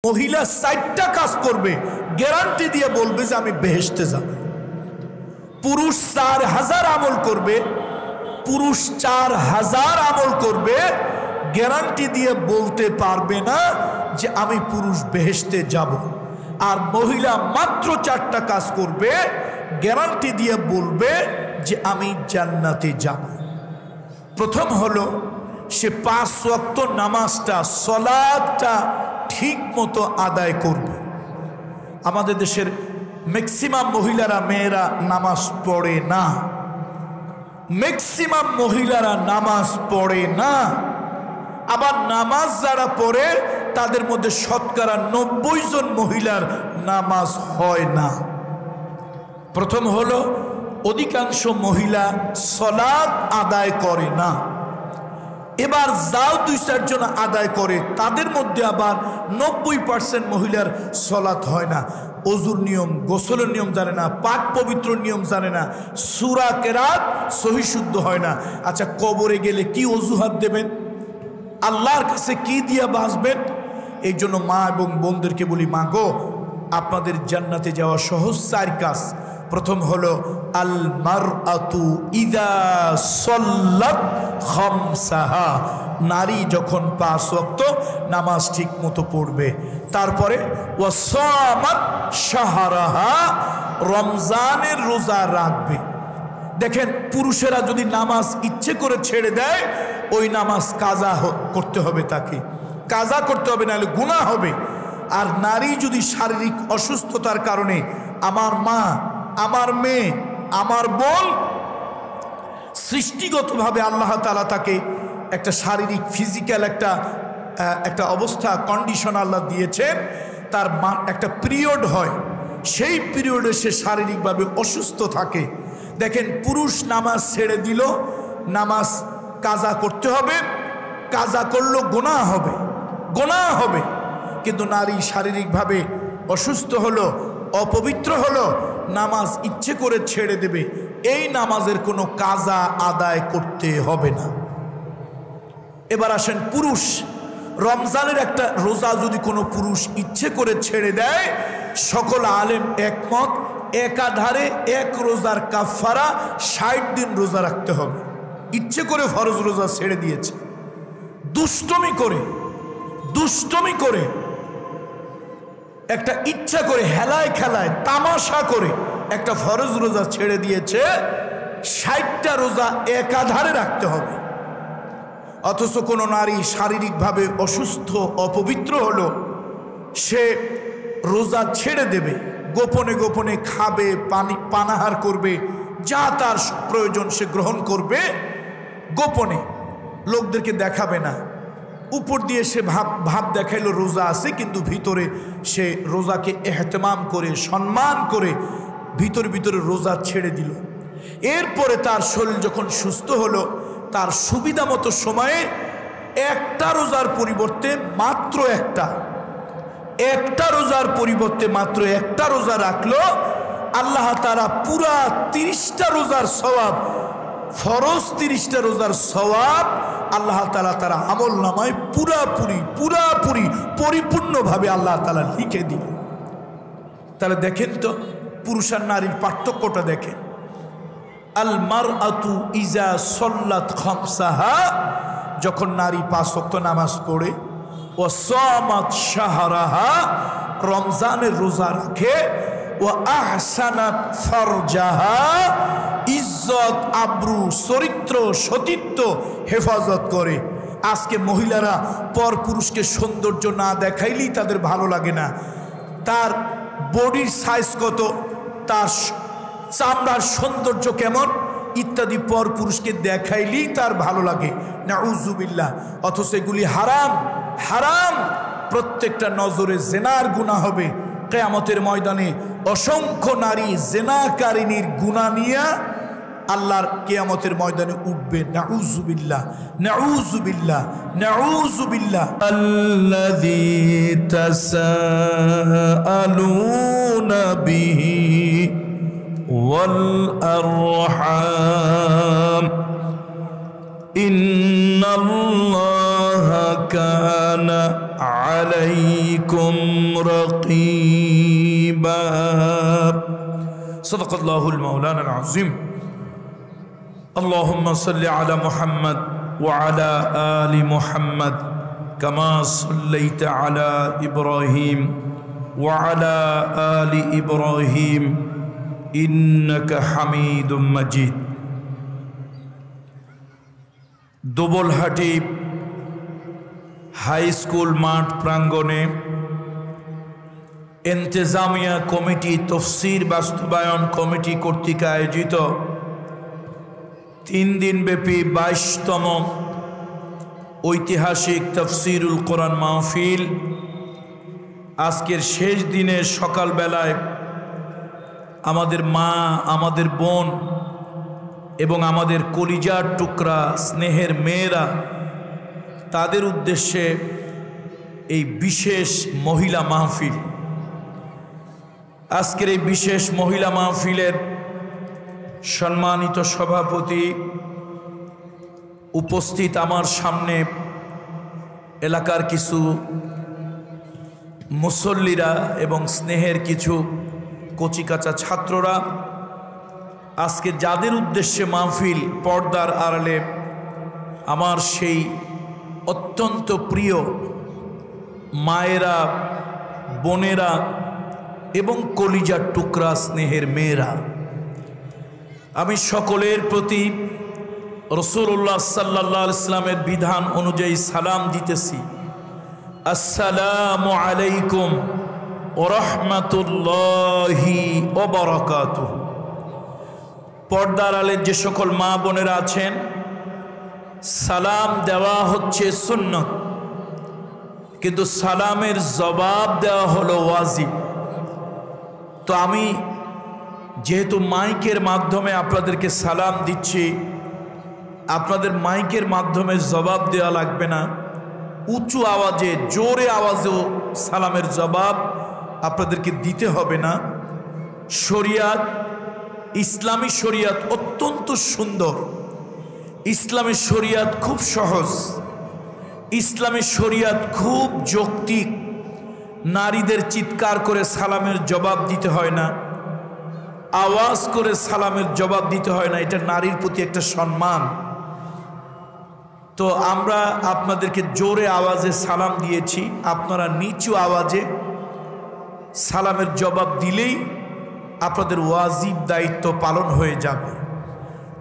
মহিলা 4টা কাজ করবে, গ্যারান্টি দিয়ে বলবে যে আমি বেহেশতে যাব। পুরুষ 4000 আমল করবে, পুরুষ 4000 আমল করবে, গ্যারান্টি দিয়ে বলতে পারবে না যে আমি পুরুষ বেহেশতে যাব। আর মহিলা মাত্র 4টা কাজ করবে, গ্যারান্টি দিয়ে বলবে যে আমি জান্নাতে যাব। প্রথম হলো সে 5 ওয়াক্ত নামাজটা, সালাতটা ঠিক মতো আদায় করবে। আমাদের দেশের ম্যাক্সিমাম মহিলারা, মেয়েরা নামাজ পড়ে না, ম্যাক্সিমাম মহিলারা নামাজ পড়ে না। আবার নামাজ যারা পড়ে তাদের মধ্যে শতকরা 90 জন মহিলার নামাজ হয় না। প্রথম হলো অধিকাংশ মহিলা সালাত আদায় করে না। এবার যাও 2-4 জন আদায় করে, তাদের মধ্যে আবার 90% মহিলার সালাত হয় না। ওযুর নিয়ম, গোসলের নিয়ম জানে না, পাক পবিত্র নিয়ম জানে না, সূরা কেরাত সহি শুদ্ধ হয় না। আচ্ছা, কবরে গেলে কি অজুহাত দেবেন? আল্লাহর কাছে কি দিয়া বাঁচবেন? এই জন্য মা এবং বোনদেরকে বলি, মা গো, আপনাদের জান্নাতে যাওয়া সহজ 4 কাজ। প্রথম হলো আল মারআতু ইযা সাল্লাত খামসাহা, নারী যখন 5 ওয়াক্ত নামাজ ঠিক মতো পড়বে। তারপরে ওয়া সামাত শাহরাহা, রমজানের রোজা রাখবে। দেখেন, পুরুষেরা যদি নামাজ ইচ্ছে করে ছেড়ে দেয়, ওই নামাজ কাজা করতে হবে, তাকে কাজা করতে হবে, নাহলে গুনাহ হবে। আর নারী যদি শারীরিক অসুস্থতার কারণে, আমার মা, আমার মেয়ে, আমার বোন, সৃষ্টিগতভাবে আল্লাহ তাআলা তাকে একটা শারীরিক ফিজিক্যাল একটা অবস্থা, কন্ডিশন আল্লাহ দিয়েছেন। তার একটা পিরিয়ড হয়, সেই পিরিয়ডে সে শারীরিকভাবে অসুস্থ থাকে। দেখেন, পুরুষ নামাজ ছেড়ে দিল, নামাজ কাজা করতে হবে, কাজা করলো গুনাহ হবে, গুনাহ হবে। কিন্তু নারী শারীরিকভাবে অসুস্থ হলো, অপবিত্র হলো, নামাজ ইচ্ছে করে ছেড়ে দেবে, এই নামাজের কোনো কাজা আদায় করতে হবে না। এবার আসেন, পুরুষ রমজানের একটা রোজা যদি কোনো পুরুষ ইচ্ছে করে ছেড়ে দেয়, সকল আলেম একমত, একাধারে এক রোজার কাফারা 60 দিন রোজা রাখতে হবে। ইচ্ছে করে ফরজ রোজা ছেড়ে দিয়েছে, দুষ্টমি করে একটা ইচ্ছা করে, হেলায় খেলায়, তামাশা করে একটা ফরজ রোজা ছেড়ে দিয়েছে, 60টা রোজা একাধারে রাখতে হবে। অথচ কোনো নারী শারীরিকভাবে অসুস্থ, অপবিত্র হলো, সে রোজা ছেড়ে দেবে, গোপনে গোপনে খাবে, পানাহার করবে, যা তার প্রয়োজন সে গ্রহণ করবে, গোপনে, লোকদেরকে দেখাবে না। উপর দিয়ে সে ভাব দেখাইলো রোজা আছে, কিন্তু ভিতরে সে রোজাকে এহতেমাম করে, সম্মান করে ভিতরে ভিতরে রোজা ছেড়ে দিল। এরপরে তার শরীর যখন সুস্থ হলো, তার সুবিধা মতো সময়ে একটা রোজার পরিবর্তে মাত্র একটা রোজার পরিবর্তে মাত্র একটা রোজা রাখলো। আল্লাহ তাআলা পুরা 30টা রোজার সওয়াব, ফরজ 30টা রোজার সওয়াব আল্লাহ তাআলা তার আমল নামায় পুরাপুরি পরিপূর্ণভাবে আল্লাহ তাআলা লিখে দিল। তাহলে দেখেন তো, পুরুষ আর নারীর পার্থক্যটা দেখেন। আল মারআতু ইজা সাল্লাত খামসাহা, যখন নারী 5 ওয়াক্ত নামাজ পড়ে, ও সামাত শাহরাহা, রমজানের রোজা রাখে, ও আহসানাত ফারজাহা, ইজ্জত, আব্রু, চরিত্র, সতীত্ব হেফাজত করে। আজকে মহিলারা পর পুরুষকে সৌন্দর্য না দেখাইলেই তাদের ভালো লাগে না। তার বডির সাইজ কত, তার চামড়ার সৌন্দর্য কেমন ইত্যাদি পর পুরুষকে দেখাইলেই তার ভালো লাগে, নাউজুবিল্লাহ। অথচ এগুলি হারাম, হারাম। প্রত্যেকটা নজরে জেনার গুনাহ হবে। কিয়ামতের ময়দানে অসংখ্য নারী জেনাকারিনীর গুনাহ নিয়ে আল্লাহর কিয়ামতের ময়দানে উঠবে, নাউজুবিল্লাহ, নাউজুবিল্লাহ, নাউজুবিল্লাহ। আল্লাযী তাসাআলুনা বিহি ওয়াল আরহাম ইন্নাল্লাহা কানা عليكم رقيبا صدق الله المولانا العظيم اللهم صل على محمد وعلى آل محمد كما صليت على إبراهيم وعلى آل إبراهيم إنك حميد مجيد দুবলহাটি হাই স্কুল মাঠ প্রাঙ্গণে ইন্তেজামিয়া কমিটি তফসির বাস্তবায়ন কমিটি কর্তৃক আয়োজিত 3 দিনব্যাপী 22তম ঐতিহাসিক তফসিরুল কোরআন মাহফিল আজকের শেষ দিনের সকালবেলায় আমাদের মা, আমাদের বোন এবং আমাদের কলিজার টুকরা স্নেহের মেয়েরা তাদের উদ্দেশ্যে এই বিশেষ মহিলা মাহফিল। আজকের এই বিশেষ মহিলা মাহফিলের সম্মানিত সভাপতি, উপস্থিত আমার সামনে এলাকার কিছু মুসল্লিরা এবং স্নেহের কিছু কচিকাঁচা ছাত্ররা, আজকে যাদের উদ্দেশ্যে মাহফিল, পর্দার আড়ালে আমার সেই অত্যন্ত প্রিয় মায়েরা, বোনেরা এবং কলিজার টুকরা স্নেহের মেয়েরা, আমি সকলের প্রতি রাসূলুল্লাহ সাল্লাল্লাহু আলাইহি ওয়াসাল্লামের বিধান অনুযায়ী সালাম দিতেছি। আসসালামু আলাইকুম ওয়া রাহমাতুল্লাহি ওয়া বারাকাতুহু। পর্দার আড়ালে যে সকল মা বোনেরা আছেন, সালাম দেওয়া হচ্ছে সুন্নত, কিন্তু সালামের জবাব দেওয়া হলো ওয়াজিব। তো আমি যেহেতু মাইকের মাধ্যমে আপনাদেরকে সালাম দিচ্ছি, আপনাদের মাইকের মাধ্যমে জবাব দেওয়া লাগবে না, উঁচু আওয়াজে, জোরে আওয়াজেও সালামের জবাব আপনাদেরকে দিতে হবে না। শরিয়াত, ইসলামী শরিয়াত অত্যন্ত সুন্দর, ইসলামী শরিয়াত খুব সহজ, ইসলামী শরিয়াত খুব যৌক্তিক। নারীদের চিৎকার করে সালামের জবাব দিতে হয় না, আওয়াজ করে সালামের জবাব দিতে হয় না, এটা নারীর প্রতি একটা সম্মান। তো আমরা আপনাদেরকে জোরে আওয়াজে সালাম দিয়েছি, আপনারা নিচু আওয়াজে সালামের জবাব দিলেই আপনাদের ওয়াজিব দায়িত্ব পালন হয়ে যাবে।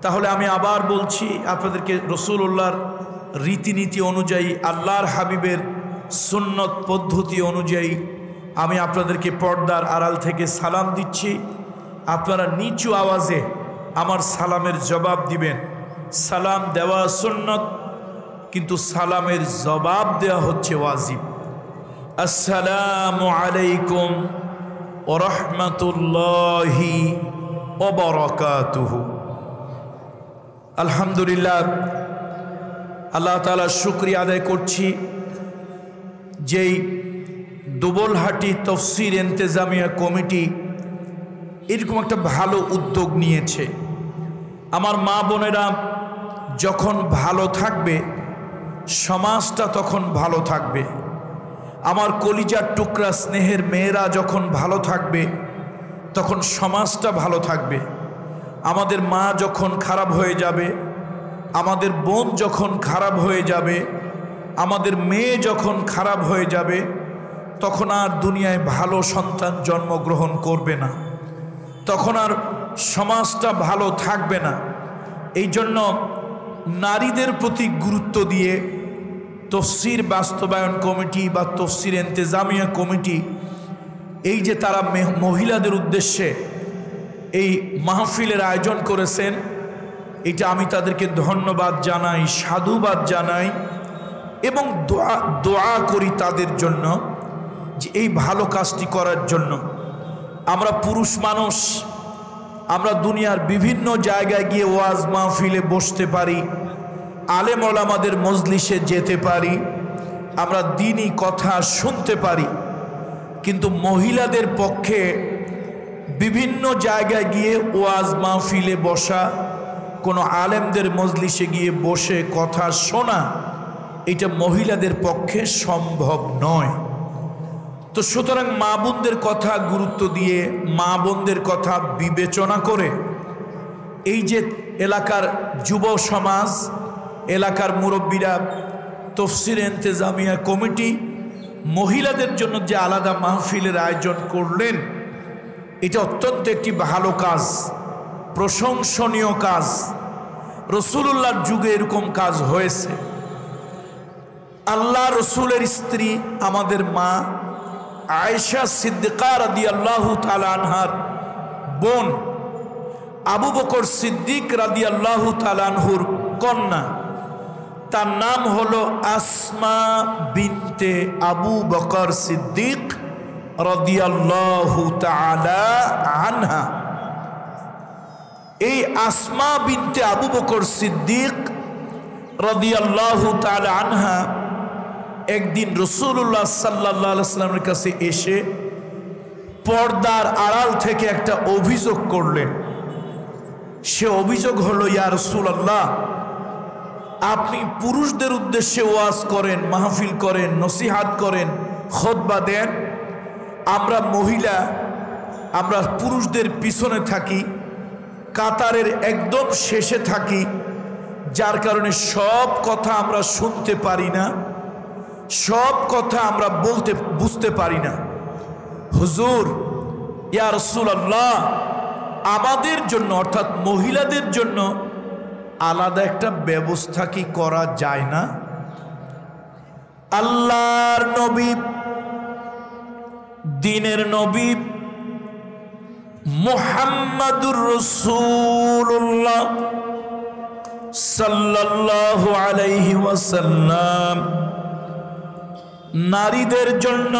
তাহলে আমি আবার বলছি, আপনাদেরকে রাসূলুল্লাহর রীতিনীতি অনুযায়ী, আল্লাহর হাবিবের সুন্নত পদ্ধতি অনুযায়ী আমি আপনাদেরকে পর্দার আড়াল থেকে সালাম দিচ্ছি। আপনারা নিচু আওয়াজে আমার সালামের জবাব দিবেন। সালাম দেওয়া সুন্নত, কিন্তু সালামের জবাব দেওয়া হচ্ছে ওয়াজিব। আসসালামু আলাইকুম ওয়া রাহমাতুল্লাহি ওয়া বারাকাতুহু। আলহামদুলিল্লাহ, আল্লাহ তাআলার শুকরিয়া আদায় করছি, যেই দুবলহাটি তফসির ইন্তেজামিয়া কমিটি এরকম একটা ভালো উদ্যোগ নিয়েছে। আমার মা বোনেরা যখন ভালো থাকবে, সমাজটা তখন ভালো থাকবে। আমার কলিজার টুকরা স্নেহের মেয়েরা যখন ভালো থাকবে, তখন সমাজটা ভালো থাকবে। আমাদের মা যখন খারাপ হয়ে যাবে, আমাদের বোন যখন খারাপ হয়ে যাবে, আমাদের মেয়ে যখন খারাপ হয়ে যাবে, তখন আর দুনিয়ায় ভালো সন্তান জন্মগ্রহণ করবে না, তখন আর সমাজটা ভালো থাকবে না। এই জন্য নারীদের প্রতি গুরুত্ব দিয়ে তফসির বাস্তবায়ন কমিটি বা তফসির ইন্তেজামিয়া কমিটি, এই যে তারা মহিলাদের উদ্দেশ্যে এই মাহফিলের আয়োজন করেছেন, এটা আমি তাদেরকে ধন্যবাদ জানাই, সাধুবাদ জানাই এবং দোয়া করি তাদের জন্য, যে এই ভালো কাজটি করার জন্য। আমরা পুরুষ মানুষ, আমরা দুনিয়ার বিভিন্ন জায়গায় গিয়ে ওয়াজ মাহফিলে বসতে পারি, আলেম ওলামাদের মজলিসে যেতে পারি, আমরা দ্বীনি কথা শুনতে পারি, কিন্তু মহিলাদের পক্ষে বিভিন্ন জায়গায় গিয়ে ওয়াজ মাহফিলে বসা, কোনো আলেমদের মজলিসে গিয়ে বসে কথা শোনা, এটা মহিলাদের পক্ষে সম্ভব নয়। তো সুতরাং মা বোনদের কথা গুরুত্ব দিয়ে, মা বোনদের কথা বিবেচনা করে এই যে এলাকার যুব সমাজ, এলাকার মুরব্বীরা, তফসির ইন্তেজামিয়া কমিটি মহিলাদের জন্য যে আলাদা মাহফিলের আয়োজন করলেন, এটা অত্যন্ত একটি ভালো কাজ, প্রশংসনীয় কাজ। রসুলুল্লাহর যুগে এরকম কাজ হয়েছে। আল্লাহ রসুলের স্ত্রী আমাদের মা আয়েশা সিদ্দিকা রাদিয়াল্লাহু তাআলা আনহার বোন আবু বকর সিদ্দিক রাদিয়াল্লাহু তাআলা আনহুর কন্যা, তার নাম হলো আসমা বিনতে আবু বকর সিদ্দিক রাদিয়াল্লাহু তাআলা আনহা। এই আসমা বিনতে আবু বকর সিদ্দিক রাদিয়াল্লাহু তাআলা আনহা একদিন রাসূলুল্লাহ সাল্লাল্লাহু আলাইহি ওয়াসাল্লামের কাছে এসে পর্দার আড়াল থেকে একটা অভিযোগ করলেন। সে অভিযোগ হলো, ইয়া রাসূলুল্লাহ, আপনি পুরুষদের উদ্দেশ্যে ওয়াজ করেন, মাহফিল করেন, নসিহাত করেন, খুতবা দেন, আমরা মহিলা, আমরা পুরুষদের পিছনে থাকি, কাতারের একদম শেষে থাকি, যার কারণে সব কথা আমরা শুনতে পারি না, সব কথা আমরা বুঝতে পারি না। হুজুর, ইয়া রাসূলুল্লাহ, আমাদের জন্য অর্থাৎ মহিলাদের জন্য আলাদা একটা ব্যবস্থা কি করা যায় না? আল্লাহর নবী, দ্বীনের নবী মুহাম্মাদুর রাসূলুল্লাহ সাল্লাল্লাহু আলাইহি ওয়াসাল্লাম নারীদের জন্য,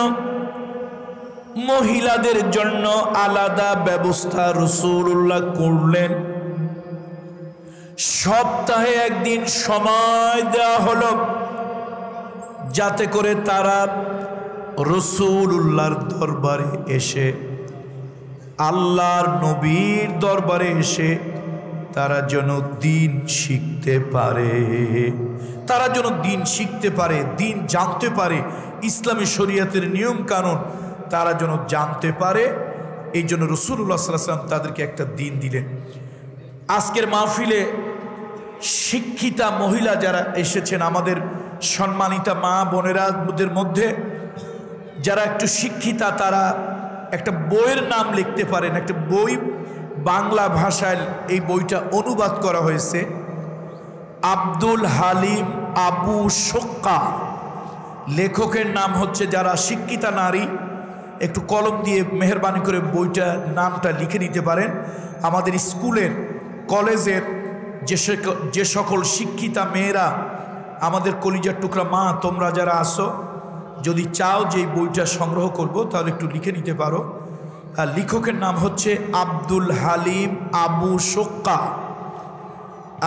মহিলাদের জন্য আলাদা ব্যবস্থা রাসূলুল্লাহ করলেন। সপ্তাহে একদিন সময় দেওয়া হলো যাতে করে তারা রাসূলুল্লাহর দরবারে এসে, আল্লাহর নবীর দরবারে এসে তারা যেন দিন শিখতে পারে, তারা যেন দিন শিখতে পারে, দিন জানতে পারে, ইসলামী শরীয়তের নিয়ম কানুন তারা যেন জানতে পারে। এই জন্য রাসূলুল্লাহ সাল্লাল্লাহু আলাইহি ওয়াসাল্লাম তাদেরকে একটা দিন দিলেন। আজকের মাহফিলে শিক্ষিতা মহিলা যারা এসেছেন, আমাদের সম্মানিতা মা বোনেরাদের মধ্যে যারা একটু শিক্ষিতা, তারা একটা বইয়ের নাম লিখতে পারেন। একটা বই বাংলা ভাষায় এই বইটা অনুবাদ করা হয়েছে, আব্দুল হালিম আবু শোক্কা, লেখকের নাম হচ্ছে। যারা শিক্ষিতা নারী একটু কলম দিয়ে মেহেরবানি করে বইটা নামটা লিখে নিতে পারেন। আমাদের স্কুলের, কলেজের যে সকল শিক্ষিতা মেয়েরা, আমাদের কলিজার টুকরা মা, তোমরা যারা আসো, যদি চাও যে এই বইটা সংগ্রহ করব তাহলে একটু লিখে নিতে পারো। আর লেখকের নাম হচ্ছে আব্দুল হালিম আবু শোক্কা,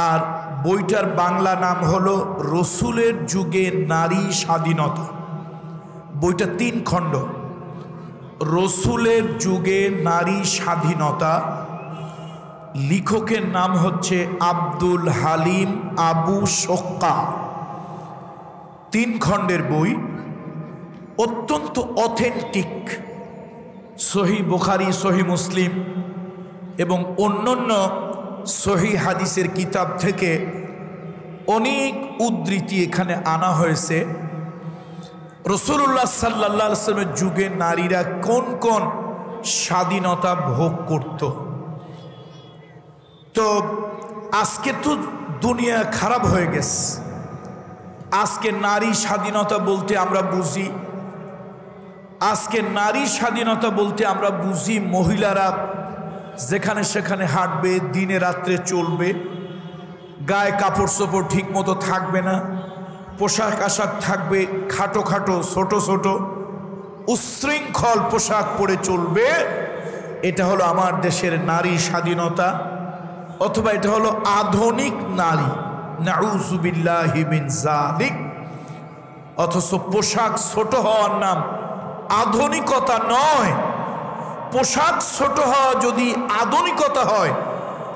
আর বইটার বাংলা নাম হলো রসুলের যুগে নারী স্বাধীনতা। বইটা 3 খণ্ড, রসুলের যুগে নারী স্বাধীনতা। লেখকের নাম হচ্ছে আব্দুল হালিম আবু শোক্কা। 3 খণ্ডের বই, অত্যন্ত অথেন্টিক। সহি বুখারী, সহি মুসলিম এবং অন্যান্য সহি হাদিসের কিতাব থেকে অনেক উদ্ধৃতি এখানে আনা হয়েছে। রাসূলুল্লাহ সাল্লাল্লাহু আলাইহি ওয়াসাল্লামের যুগে নারীরা কোন কোন স্বাধীনতা ভোগ করত। তো আজকে তো দুনিয়া খারাপ হয়ে গেছে। আজকে নারী স্বাধীনতা বলতে আমরা বুঝি, আজকে নারী স্বাধীনতা বলতে আমরা বুঝি মহিলারা যেখানে সেখানে হাঁটবে, দিনে রাত্রে চলবে, গায়ে কাপড় চোপড় ঠিক মতো থাকবে না, পোশাক আশাক থাকবে খাটো খাটো, ছোট ছোট, উচ্ছৃঙ্খল পোশাক পরে চলবে। এটা হলো আমার দেশের নারী স্বাধীনতা, অথবা এটা হলো আধুনিক নারী, নাউযু বিল্লাহি মিন যালিক। অথচ পোশাক ছোট হওয়ার নাম আধুনিকতা নয়। পোশাক ছোট হওয়া যদি আধুনিকতা হয়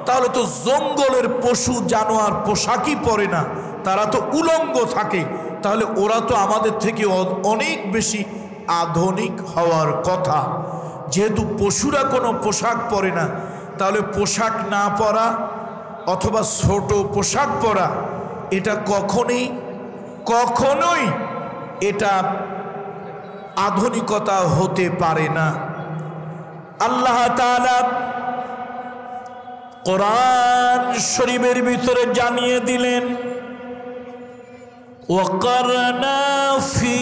তাহলে তো জঙ্গলের পশু জানোয়ার পোশাকই পরে না, তারা তো উলঙ্গ থাকে। তাহলে ওরা তো আমাদের থেকে অনেক বেশি আধুনিক হওয়ার কথা। যেহেতু পশুরা কোনো পোশাক পরে না, তাহলে পোশাক না পরা অথবা ছোট পোশাক পরা এটা কখনোই এটা আধুনিকতা হতে পারে না। আল্লাহ তাআলা কোরআন শরীফের ভিতরে জানিয়ে দিলেন, ওয়াকারনা ফি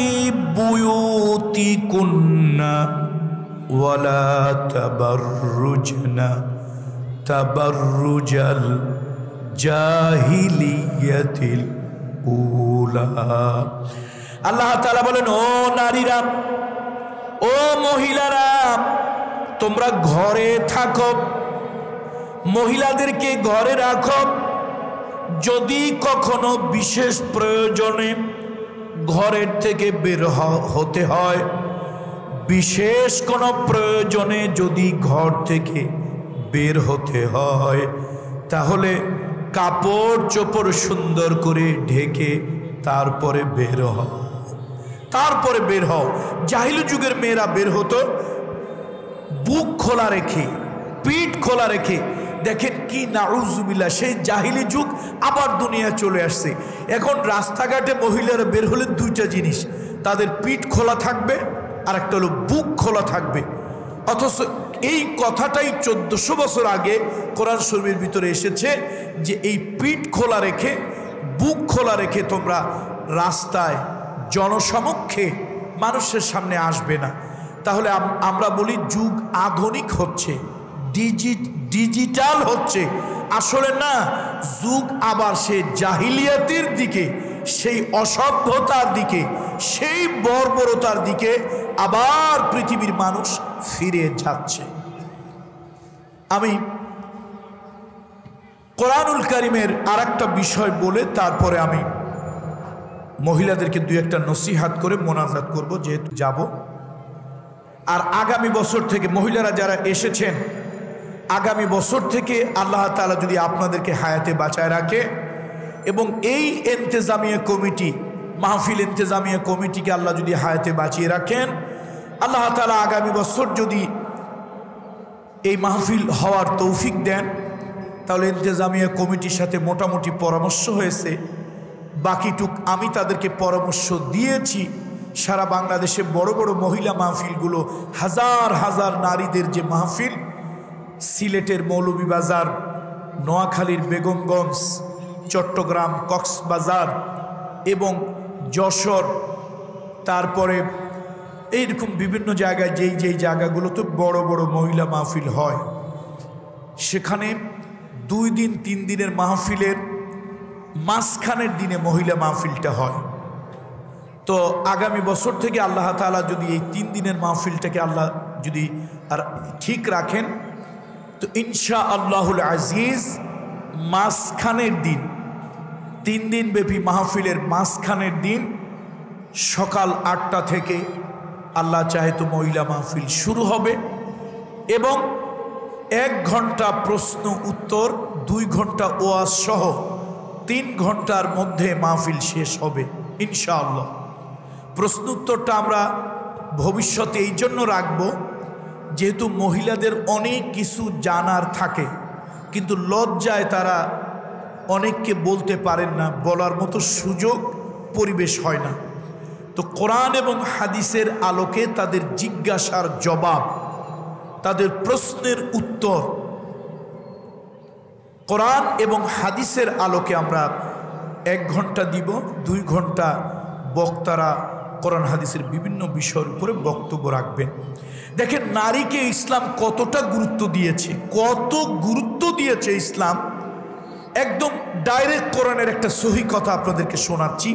বুয়ুতিকুন্না ওয়ালা তাবাররুজনা তাবাররুজাল জাহিলিয়াতিল উলা। আল্লাহ তাআলা বলেন, ও নারীরা, ও মহিলারা, তোমরা ঘরে থাকো, মহিলাদেরকে ঘরে রাখো। যদি কখনো বিশেষ প্রয়োজনে ঘরের থেকে বের হতে হয়, বিশেষ কোনো প্রয়োজনে যদি ঘর থেকে বের হতে হয়, তাহলে কাপড় চোপড় সুন্দর করে ঢেকে তারপরে বের হও। জাহিলি যুগের মেয়েরা বের হতো বুক খোলা রেখে, পিঠ খোলা রেখে। দেখেন কি নাউজুবিল্লাহ, সেই জাহিলি যুগ আবার দুনিয়া চলে আসছে। এখন রাস্তাঘাটে মহিলারা বের হলে দুইটা জিনিস, তাদের পিঠ খোলা থাকবে আর একটা হলো বুক খোলা থাকবে। অথচ এই কথাটাই 1400 বছর আগে কোরআন শরীফের ভিতরে এসেছে যে এই পিঠ খোলা রেখে, বুক খোলা রেখে তোমরা রাস্তায় জনসমক্ষে মানুষের সামনে আসবে না। তাহলে আমরা বলি যুগ আধুনিক হচ্ছে, ডিজিটাল হচ্ছে। আসলে না, যুগ আবার সে জাহিলিয়াতের দিকে, সেই অসভ্যতার দিকে, সেই বর্বরতার দিকে আবার পৃথিবীর মানুষ ফিরে যাচ্ছে। আমি কোরআনুল কারীমের আরেকটা বিষয় বলে তারপরে আমি মহিলাদেরকে দুই একটা নসিহাত করে মোনাজাত করব, যেহেতু যাব। আর আগামী বছর থেকে মহিলারা যারা এসেছেন, আগামী বছর থেকে আল্লাহ তাআলা যদি আপনাদেরকে হায়াতে বাঁচায় রাখে এবং এই ইন্তেজামিয়া কমিটি, মাহফিল ইন্তেজামিয়া কমিটিকে আল্লাহ যদি হায়াতে বাঁচিয়ে রাখেন, আল্লাহ তাআলা আগামী বছর যদি এই মাহফিল হওয়ার তৌফিক দেন, তাহলে ইন্তেজামিয়া কমিটির সাথে মোটামুটি পরামর্শ হয়েছে। বাকিটুক আমি তাদেরকে পরামর্শ দিয়েছি। সারা বাংলাদেশে বড় বড় মহিলা মাহফিলগুলো, হাজার হাজার নারীদের যে মাহফিল, সিলেটের মৌলভীবাজার, নোয়াখালীর বেগমগঞ্জ, চট্টগ্রাম, কক্সবাজার এবং যশোর, তারপরে এইরকম বিভিন্ন জায়গায় যেই জায়গাগুলোতে বড় বড় মহিলা মাহফিল হয়, সেখানে 2 দিন 3 দিনের মাহফিলের মাঝখানের দিনে মহিলা মাহফিলটা হয়। তো আগামী বছর থেকে আল্লাহ তাআলা যদি এই 3 দিনের মাহফিলটাকে আল্লাহ যদি আর ঠিক রাখেন, তো ইনশাআল্লাহুল আজিজ মাঝখানের দিন, 3 দিন ব্যাপী মাহফিলের মাঝখানের দিন সকাল 8টা থেকে আল্লাহ চাহে তো মহিলা মাহফিল শুরু হবে এবং 1 ঘন্টা প্রশ্ন উত্তর, 2 ঘন্টা ওয়াজ সহ 3 ঘন্টার মধ্যে মাহফিল শেষ হবে ইনশাআল্লাহ। প্রশ্ন উত্তরটা আমরা ভবিষ্যতে এই জন্য রাখব, যেহেতু মহিলাদের অনেক কিছু জানার থাকে, কিন্তু লজ্জায় তারা অনেককে বলতে পারেন না, বলার মতো সুযোগ পরিবেশ হয় না। তো কোরআন এবং হাদিসের আলোকে তাদের জিজ্ঞাসার জবাব, তাদের প্রশ্নের উত্তর কোরআন এবং হাদিসের আলোকে আমরা 1 ঘন্টা দিব। 2 ঘন্টা বক্তারা কোরআন হাদিসের বিভিন্ন বিষয়ের উপরে বক্তব্য রাখবেন। দেখেন নারীকে ইসলাম কতটা গুরুত্ব দিয়েছে, কত গুরুত্ব দিয়েছে ইসলাম। একদম ডাইরেক্ট কোরআনের একটা সহি কথা আপনাদেরকে শোনাচ্ছি,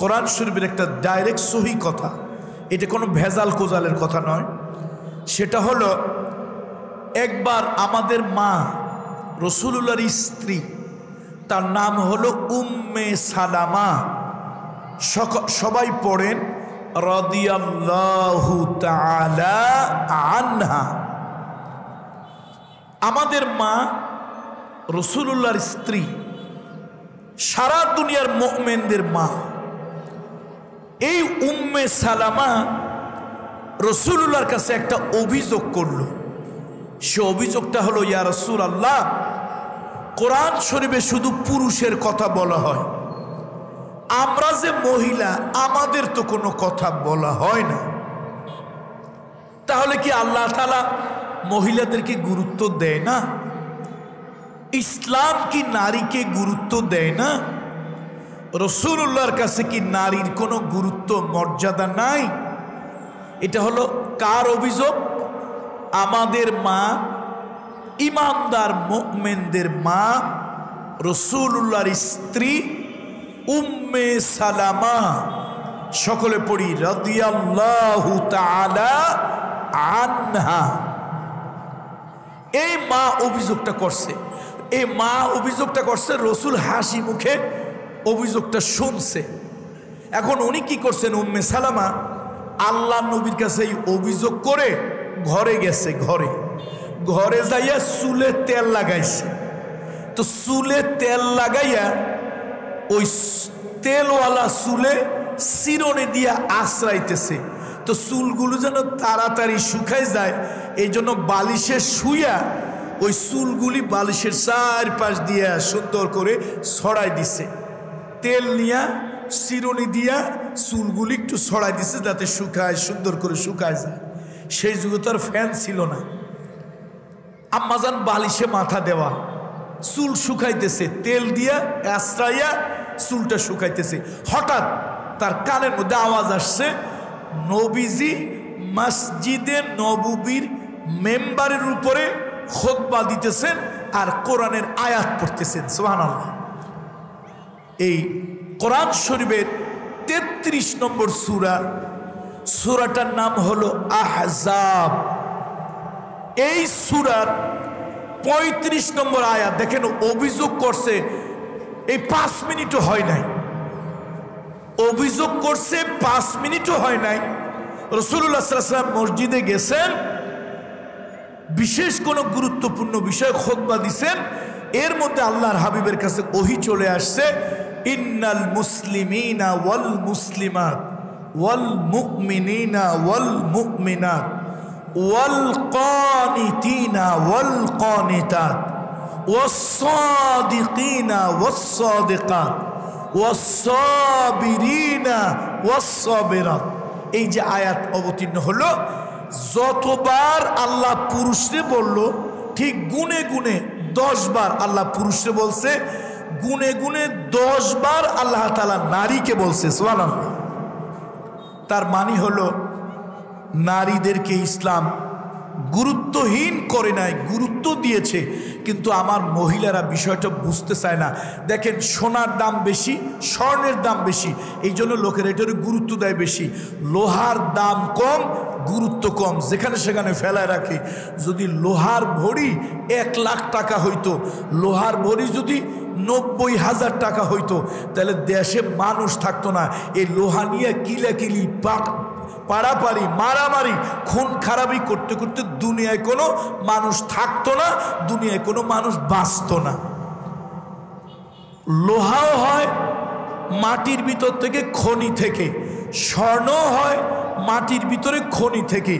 কোরআন শরীফের একটা ডাইরেক্ট সহি কথা, এটা কোনো ভেজাল কোজালের কথা নয়। সেটা হলো, একবার আমাদের মা রাসূলুল্লাহর স্ত্রী, তার নাম হলো উম্মে সালামা, সবাই পড়েন রাদিয়াল্লাহু তাআলা আনহা। আমাদের মা রাসূলুল্লাহর স্ত্রী, সারা দুনিয়ার মুমিনদের মা, এই উম্মে সালামা রাসূলুল্লাহর কাছে একটা অভিযোগ করলো। সে অভিযোগটা হলো, ইয়া রাসূলুল্লাহ, কোরআন শরীফে শুধু পুরুষের কথা বলা হয়, আমরা যে মহিলা আমাদের তো কোনো কথা বলা হয় না, তাহলে কি আল্লাহ তাআলা মহিলাদেরকে গুরুত্ব দেয় না? ইসলাম কি নারীকে গুরুত্ব দেয় না? রাসূলুল্লাহর কাছে কি নারীর কোনো গুরুত্ব মর্যাদা নাই? এটা হলো কার অভিযোগ? আমাদের মা, ইমানদার মুমিনদের মা, রাসূলুল্লাহর স্ত্রী উম্মে সালামা। সকলে পড়ি রাদিয়াল্লাহু তাআলা আনহা। এই মা অভিযোগটা করছে। এই মা অভিযোগটা করছে, রাসূল হাসি মুখে অভিযোগটা শুনছে। এখন উনি কি করছেন? উম্মে সালামা আল্লাহ নবীর কাছে এই অভিযোগ করে ঘরে গেছে। ঘরে যাইয়া চুলে তেল লাগাইছে। তো চুলে তেল লাগাইয়া ওই তেলওয়ালা চুলে চিরুনি দিয়া আশ্রাইতেছে। তো চুলগুলো যেন তাড়াতাড়ি শুকায় যায়, এই জন্য বালিশে শুইয়া ওই চুলগুলি বালিশের চারপাশ দিয়া সুন্দর করে ছড়াই দিছে। তেল নিয়া চিরুনি দিয়া চুলগুলি একটু ছড়াই দিছে যাতে শুকায়, সুন্দর করে শুকায় যায়। সেই যুগে তো আর ফ্যান ছিল না। আম্মাজান বালিশে মাথা দেওয়া, চুল শুকাইতেছে, তেল দিয়া আশ্রাইয়া চুলটা শুকাইতেছে। হঠাৎ তার কানের মধ্যে আওয়াজ আসছে, নবীজি মসজিদে নববীর মেম্বারের উপরে খুতবা দিতেছেন আর কোরআনের আয়াত পড়তেছেন। সুবহানাল্লাহ। এই কোরআন শরীফের 33 নম্বর সূরা, সূরাটার নাম হলো আহজাব। এই সূরার 35 নম্বর আয়াত দেখেন, অভিযোগ করছে এই 5 মিনিটও হয় নাই। অভিযোগ করছে 5 মিনিটও হয় নাই। রাসূলুল্লাহ সাল্লাল্লাহু আলাইহি ওয়াসাল্লাম মসজিদে গেছেন, বিশেষ কোনো গুরুত্বপূর্ণ বিষয় খুতবা দিছেন। এর মধ্যে আল্লাহর হাবিবের কাছে ওহী চলে আসছে, ইন্নাল মুসলিমিনা ওয়াল মুসলিমাত ওয়াল মুমিনিনা ওয়াল মুমিনাত ওয়াল কানিতিনা ওয়াল কানিতাত ওয়াস সাদিকিনা ওয়াস সাদিকাত ওয়াস সাবিরিনা ওয়াস সাবিরাত। এই যে আয়াত অবতীর্ণ হলো, যতবার আল্লাহ পুরুষরে বলল, ঠিক গুনে গুনে 10 বার আল্লাহ পুরুষরে বলছে, গুনে গুনে 10 বার আল্লাহ তাআলা নারীকে বলছে। সুবহানাল্লাহ। তার মানে হলো নারীদেরকে ইসলাম গুরুত্বহীন করে নাই, গুরুত্ব দিয়েছে। কিন্তু আমার মহিলারা বিষয়টা বুঝতে চায় না। দেখেন, সোনার দাম বেশি, স্বর্ণের দাম বেশি, এই জন্য লোকের এটার গুরুত্ব দেয় বেশি। লোহার দাম কম, গুরুত্ব কম, যেখানে সেখানে ফেলায় রাখে। যদি লোহার ভরি 1 লাখ টাকা হইতো, লোহার ভরি যদি 90,000 টাকা হইতো, তাহলে দেশে মানুষ থাকতো না। এই লোহা নিয়ে কিলাকিলি পাড়াপাড়ি মারামারি খুন খারাপি করতে করতে দুনিয়ায় কোনো মানুষ থাকতো না, দুনিয়ায় কোনো মানুষ বাঁচতো না। লোহাও হয় মাটির ভিতর থেকে, খনি থেকে। স্বর্ণ হয় মাটির ভিতরে, খনি থেকে।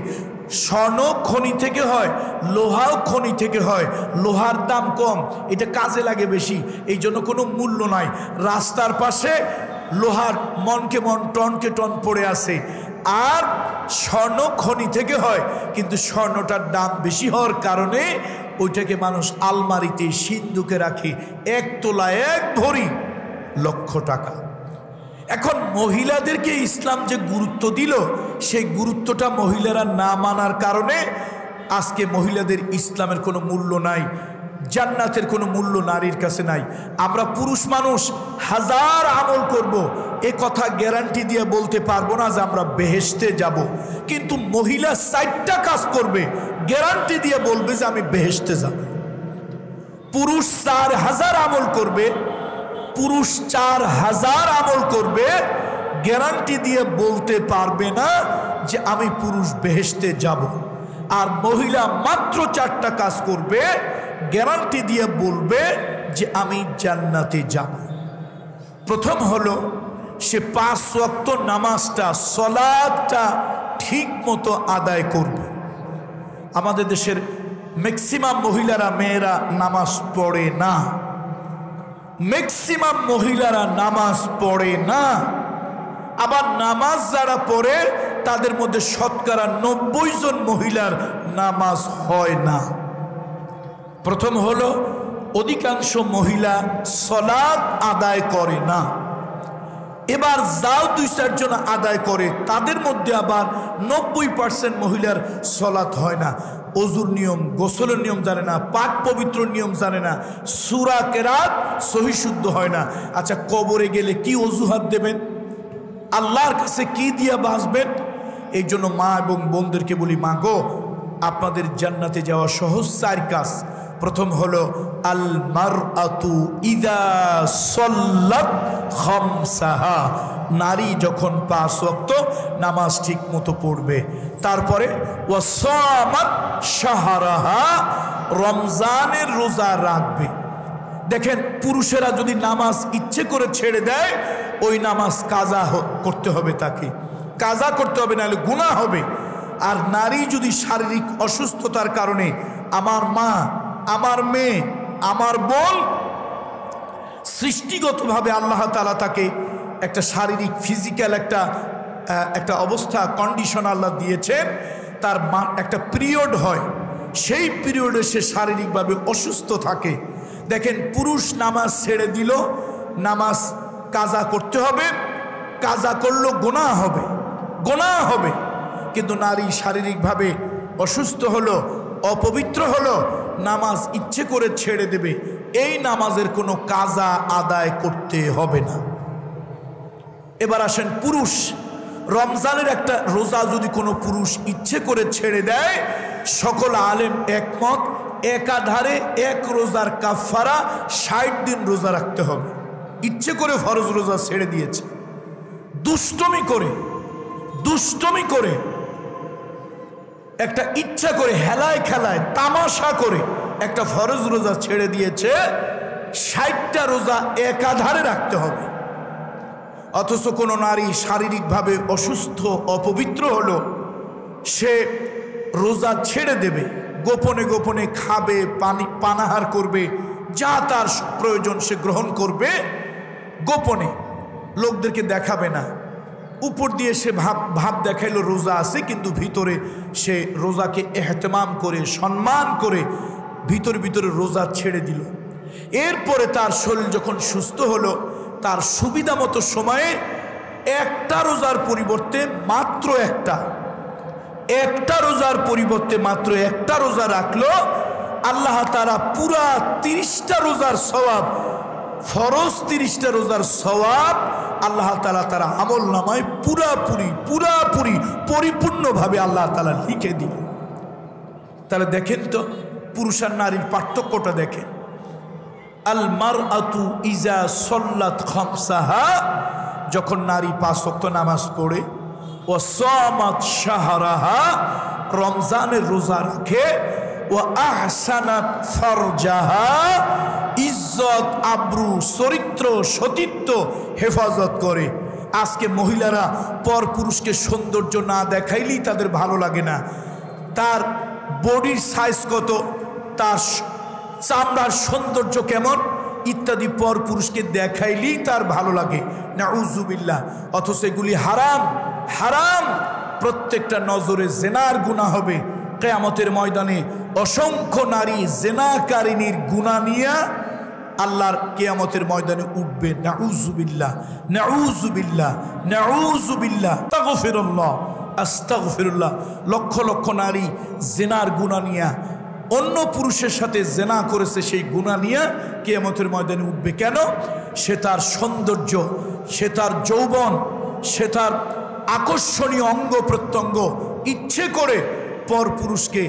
স্বর্ণ খনি থেকে হয়, লোহাও খনি থেকে হয়। লোহার দাম কম, এটা কাজে লাগে বেশি, এই জন্য কোনো মূল্য নাই। রাস্তার পাশে লোহার মনকে মন, টনকে টন পড়ে আছে। আর স্বর্ণ খনি থেকে হয়, কিন্তু স্বর্ণটার দাম বেশি হওয়ার কারণে ওইটাকে মানুষ আলমারিতে সিন্ধুকে রাখে। 1 তোলা 1 ভরি, লক্ষ টাকা। এখন মহিলাদেরকে ইসলাম যে গুরুত্ব দিল, সেই গুরুত্বটা মহিলারা না মানার কারণে আজকে মহিলাদের ইসলামের কোনো মূল্য নাই, জান্নাতের কোনো মূল্য নারীর কাছে নাই। আমরা পুরুষ মানুষ হাজার আমল করব, এ কথা গ্যারান্টি দিয়ে বলতে পারবো না যে আমরা বেহেশতে যাব। কিন্তু মহিলা 4টা কাজ করবে, গ্যারান্টি দিয়ে বলবে যে আমি বেহেশতে যাব। পুরুষ 4000 আমল করবে, পুরুষ 4000 আমল করবে, গ্যারান্টি দিয়ে বলতে পারবে না যে আমি পুরুষ বেহেশতে যাব। আর মহিলা মাত্র 4টা কাজ করবে, গ্যারান্টি দিয়ে বলবে যে আমি জান্নাতে যাব। প্রথম হলো সে 5 ওয়াক্ত নামাজটা সলাতটা ঠিক মতো আদায় করবে। আমাদের দেশের ম্যাক্সিমাম মহিলারা মেয়েরা নামাজ পড়ে না, ম্যাক্সিমাম মহিলারা নামাজ পড়ে না। আবার নামাজ যারা পড়ে তাদের মধ্যে শতকরা 90 জন মহিলার নামাজ হয় না। প্রথম হলো অধিকাংশ মহিলা সলাত আদায় করে না। এবার যাও 2-4 জন আদায় করে তাদের মধ্যে আবার 90% মহিলার সলাত হয় না। ওযুর নিয়ম, গোসলের নিয়ম জানে না, পাক পবিত্র নিয়ম জানে না, সূরা কেরাত সহি শুদ্ধ হয় না। আচ্ছা, কবরে গেলে কি অজুহাত দেবেন? আল্লাহর কাছে কি দিয়া বাঁচবেন? এই জন্য মা এবং বোনদেরকে বলি, মা গো, আপনাদের জান্নাতে যাওয়া সহজ 4 কাজ। প্রথম হলো আল মারআতু ইযা সাল্লাত খামসাহা, নারী যখন 5 ওয়াক্ত নামাজ ঠিক মতো পড়বে। তারপরে ওয়া সামাত শাহরাহা, রমজানের রোজা রাখবে। দেখেন, পুরুষেরা যদি নামাজ ইচ্ছে করে ছেড়ে দেয়, ওই নামাজ কাজা করতে হবে, তাকে কাজা করতে হবে, নাহলে গুনাহ হবে। আর নারী যদি শারীরিক অসুস্থতার কারণে, আমার মা, আমার মেয়ে, আমার বোন, সৃষ্টিগতভাবে আল্লাহ তাআলা তাকে একটা শারীরিক ফিজিক্যাল একটা অবস্থা, কন্ডিশন আল্লাহ দিয়েছেন। তার মা একটা পিরিয়ড হয়, সেই পিরিয়ডে সে শারীরিকভাবে অসুস্থ থাকে। দেখেন, পুরুষ নামাজ ছেড়ে দিল, নামাজ কাজা করতে হবে, কাজা করলো গুনাহ হবে, গুনাহ হবে। কিন্তু নারী শারীরিকভাবে অসুস্থ হলো, অপবিত্র হলো, নামাজ ইচ্ছে করে ছেড়ে দেবে, এই নামাজের কোনো কাজা আদায় করতে হবে না। এবার আসেন, পুরুষ রমজানের একটা রোজা যদি কোনো পুরুষ ইচ্ছে করে ছেড়ে দেয়, সকল আলেম একমত, একাধারে এক রোজার কাফারা 60 দিন রোজা রাখতে হবে। ইচ্ছে করে ফরজ রোজা ছেড়ে দিয়েছে, দুষ্টমি করে একটা ইচ্ছা করে, হেলায় খেলায় তামাশা করে একটা ফরজ রোজা ছেড়ে দিয়েছে, 60টা রোজা একাধারে রাখতে হবে। অথচ কোনো নারী শারীরিকভাবে অসুস্থ, অপবিত্র হলো, সে রোজা ছেড়ে দেবে, গোপনে গোপনে খাবে, পানাহার করবে, যা তার প্রয়োজন সে গ্রহণ করবে, গোপনে, লোকদেরকে দেখাবে না। উপর দিয়ে সে ভাব দেখাইলো রোজা আছে, কিন্তু ভিতরে সে রোজাকে এহতেমাম করে, সম্মান করে ভিতরে ভিতরে রোজা ছেড়ে দিল। এরপরে তার শরীর যখন সুস্থ হলো, তার সুবিধা মতো সময়ে একটা রোজার পরিবর্তে মাত্র একটা রোজার পরিবর্তে মাত্র একটা রোজা রাখলো। আল্লাহ তাআলা পুরা 30টা রোজার সওয়াব, ফরজ 30টা রোজার সওয়াব আল্লাহ তাআলা তার আমল নামায় পুরাপুরি পরিপূর্ণভাবে আল্লাহ তাআলা লিখে দিল। তাহলে দেখেন তো, পুরুষ আর নারীর পার্থক্যটা দেখেন। আল মারআতু ইজা সাল্লাত খামসাহা, যখন নারী 5 ওয়াক্ত নামাজ পড়ে, ও সামাত শাহরাহা, রমজানের রোজা রাখে, ও আহসানাত ফারজাহা, ইজ্জত, আব্রু, চরিত্র, সতীত্ব হেফাজত করে। আজকে মহিলারা পর পুরুষকে সৌন্দর্য না দেখাইলেই তাদের ভালো লাগে না। তার বডির সাইজ কত, তার চামড়ার সৌন্দর্য কেমন ইত্যাদি পর পুরুষকে দেখাইলেই তার ভালো লাগে, নাউজুবিল্লাহ। অথচ এগুলি হারাম, হারাম। প্রত্যেকটা নজরে জেনার গুনাহ হবে। কিয়ামতের ময়দানে অসংখ্য নারী জেনাকারিনীর গুনাহ নিয়ে আল্লাহর কিয়ামতের ময়দানে উঠবে। নাউজুবিল্লাহ, নাউজুবিল্লাহ, নাউজুবিল্লাহ, তাগফিরুল্লাহ, আস্তাগফিরুল্লাহ। লক্ষ লক্ষ নারী জেনার গুনাহ নিয়ে, অন্য পুরুষের সাথে জেনা করেছে, সেই গুনাহ নিয়ে কিয়ামতের ময়দানে উঠবে। কেন? সে তার সৌন্দর্য, সে তার যৌবন, সে তার আকর্ষণীয় অঙ্গ প্রত্যঙ্গ ইচ্ছে করে পর পুরুষকে,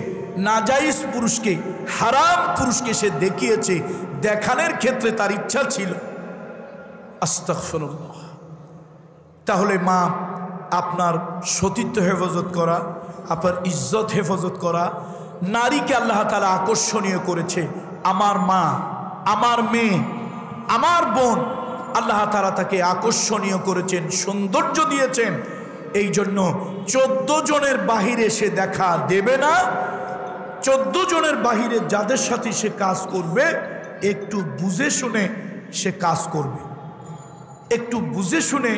নাজাইজ পুরুষকে, হারাম পুরুষকে সে দেখিয়েছে। দেখানোর ক্ষেত্রে তার ইচ্ছা ছিল। আস্তাগফিরুল্লাহ। তাহলে মা, আপনার সতীত্ব হেফাজত করা, আপনার ইজ্জত হেফাজত করা, নারীকে আল্লাহ তাআলা আকর্ষণীয় করেছে। আমার মা, আমার মেয়ে, আমার বোন, আল্লাহ তাআলা তাকে আকর্ষণীয় করেছেন, সৌন্দর্য দিয়েছেন। এই জন্য 14 জনের বাহিরে সে দেখা দেবে না। 14 জনের বাহিরে যাদের সাথে সে কাজ করবে একটু বুঝে শুনে সে কাজ করবে, একটু বুঝে শুনে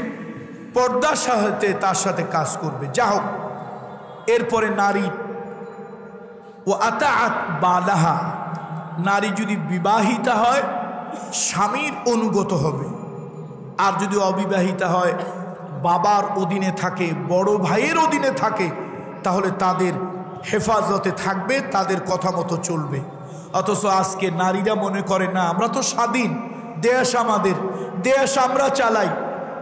পর্দার সাথে তার সাথে কাজ করবে। যা হোক, এরপরে নারী ও আতাআত বালাহা, নারী যদি বিবাহিতা হয় স্বামীর অনুগত হবে, আর যদি অবিবাহিতা হয় বাবার অধীনে থাকে, বড় ভাইয়ের অধীনে থাকে, তাহলে তাদের হেফাজতে থাকবে, তাদের কথা মতো চলবে। অথচ আজকে নারীরা মনে করে না আমরা তো স্বাধীন, দেশ আমাদের, দেশ আমরা চালাই।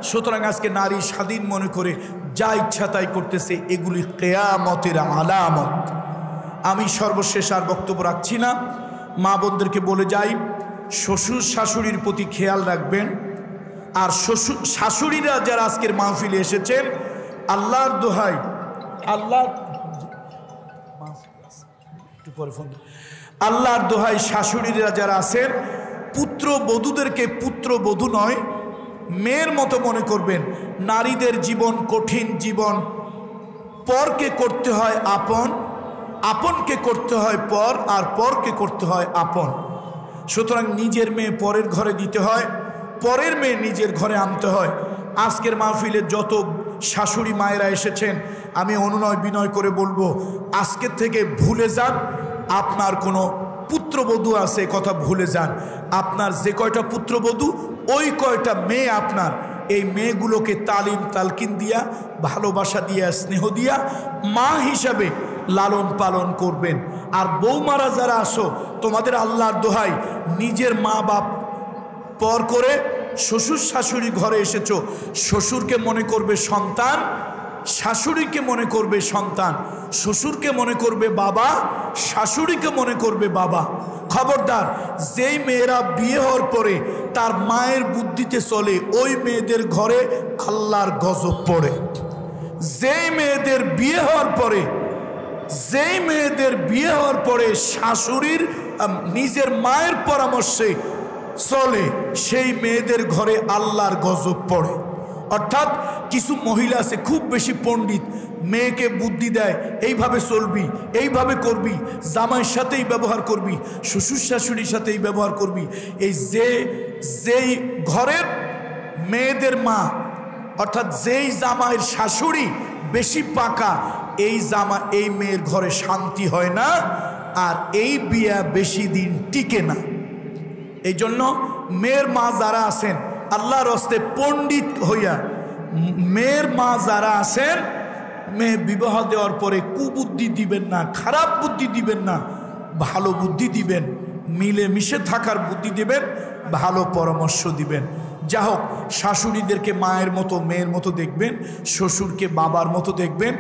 সুতরাং আজকে নারী স্বাধীন মনে করে যা ইচ্ছা তাই করতেছে। এগুলি কিয়ামতের আলামত। আমি সর্বশেষ আর বক্তব্য রাখছি না, মা বোনদেরকে বলে যাই, শ্বশুর শাশুড়ির প্রতি খেয়াল রাখবেন। আর শ্বশুর শাশুড়িরা যারা আজকের মাহফিলে এসেছেন, আল্লাহর দোহাই, আল্লাহর দোহাই শাশুড়িরা যারা আছেন, পুত্র বধূদেরকে পুত্র বধূ নয় মেয়ের মতো মনে করবেন। নারীদের জীবন কঠিন জীবন, পরকে করতে হয় আপন, আপনকে করতে হয় পর, আর পরকে করতে হয় আপন। সুতরাং নিজের মেয়ে পরের ঘরে দিতে হয়, পরের মেয়ে নিজের ঘরে আনতে হয়। আজকের মাহফিলে যত শাশুড়ি মায়েরা এসেছেন, আমি অনুনয় বিনয় করে বলবো, আজকের থেকে ভুলে যান আপনার কোনো পুত্রবধূ আছে, কথা ভুলে যান। আপনার যে কয়টা পুত্রবধূ, ওই কয়টা মেয়ে আপনার, এই মেয়েগুলোকে তালিম তালকিন দিয়া, ভালোবাসা দিয়া, স্নেহ দিয়া মা হিসাবে লালন পালন করবেন। আর বৌমারা যারা আসো, তোমাদের আল্লাহর দোহাই, নিজের মা বাপ পর করে শ্বশুর শাশুড়ি ঘরে এসেছো, শ্বশুরকে মনে করবে সন্তান, শাশুড়িকে মনে করবে সন্তান, শ্বশুরকে মনে করবে বাবা, শাশুড়িকে মনে করবে বাবা। খবরদার, যেই মেয়েরা বিয়ে হওয়ার পরে তার মায়ের বুদ্ধিতে চলে, ওই মেয়েদের ঘরে আল্লাহর গজব পড়ে। যেই মেয়েদের বিয়ে হওয়ার পরে, যেই মেয়েদের বিয়ে হওয়ার পরে শাশুড়ির নিজের মায়ের পরামর্শে চলে, সেই মেয়েদের ঘরে আল্লাহর গজব পড়ে। অর্থাৎ কিছু মহিলা আছে খুব বেশি পণ্ডিত, মেয়েকে বুদ্ধি দেয়, এইভাবে চলবি, এইভাবে করবি, জামাইয়ের সাথেই ব্যবহার করবি, শ্বশুর শাশুড়ির সাথেই ব্যবহার করবি। এই যেই ঘরের মেয়েদের মা, অর্থাৎ যেই জামাইয়ের শাশুড়ি বেশি পাকা, এই মেয়ের ঘরে শান্তি হয় না, আর এই বিয়া বেশি দিন টিকে না। এই জন্য মেয়ের মা যারা আছেন, আল্লাহর হস্তে পণ্ডিত হইয়া, মেয়ের মা যারা আছেন, মেয়ে বিবাহ দেওয়ার পরে কুবুদ্ধি দিবেন না, খারাপ বুদ্ধি দিবেন না, ভালো বুদ্ধি দিবেন, মিলে মিশে থাকার বুদ্ধি দিবেন, ভালো পরামর্শ দিবেন। যা হোক, শাশুড়িদেরকে মায়ের মতো মেয়ের মতো দেখবেন, শ্বশুরকে বাবার মতো দেখবেন,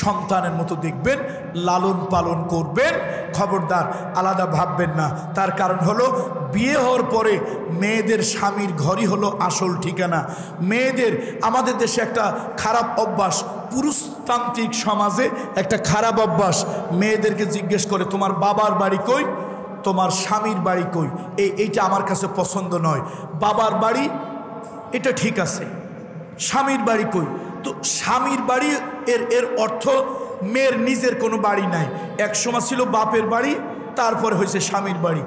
সন্তানের মতো দেখবেন, লালন পালন করবেন। খবরদার আলাদা ভাববেন না। তার কারণ হলো, বিয়ে হওয়ার পরে মেয়েদের স্বামীর ঘরই হলো আসল ঠিকানা। মেয়েদের, আমাদের দেশে একটা খারাপ অভ্যাস, পুরুষতান্ত্রিক সমাজে একটা খারাপ অভ্যাস, মেয়েদেরকে জিজ্ঞেস করে তোমার বাবার বাড়ি কই, তোমার স্বামীর বাড়ি কই। এইটা আমার কাছে পছন্দ নয়। বাবার বাড়ি এটা ঠিক আছে, স্বামীর বাড়ি কই? তো স্বামীর বাড়ি এর অর্থ মেয়ের নিজের কোনো বাড়ি নাই। এক সময় ছিল বাপের বাড়ি, তারপর হয়েছে স্বামীর বাড়ি।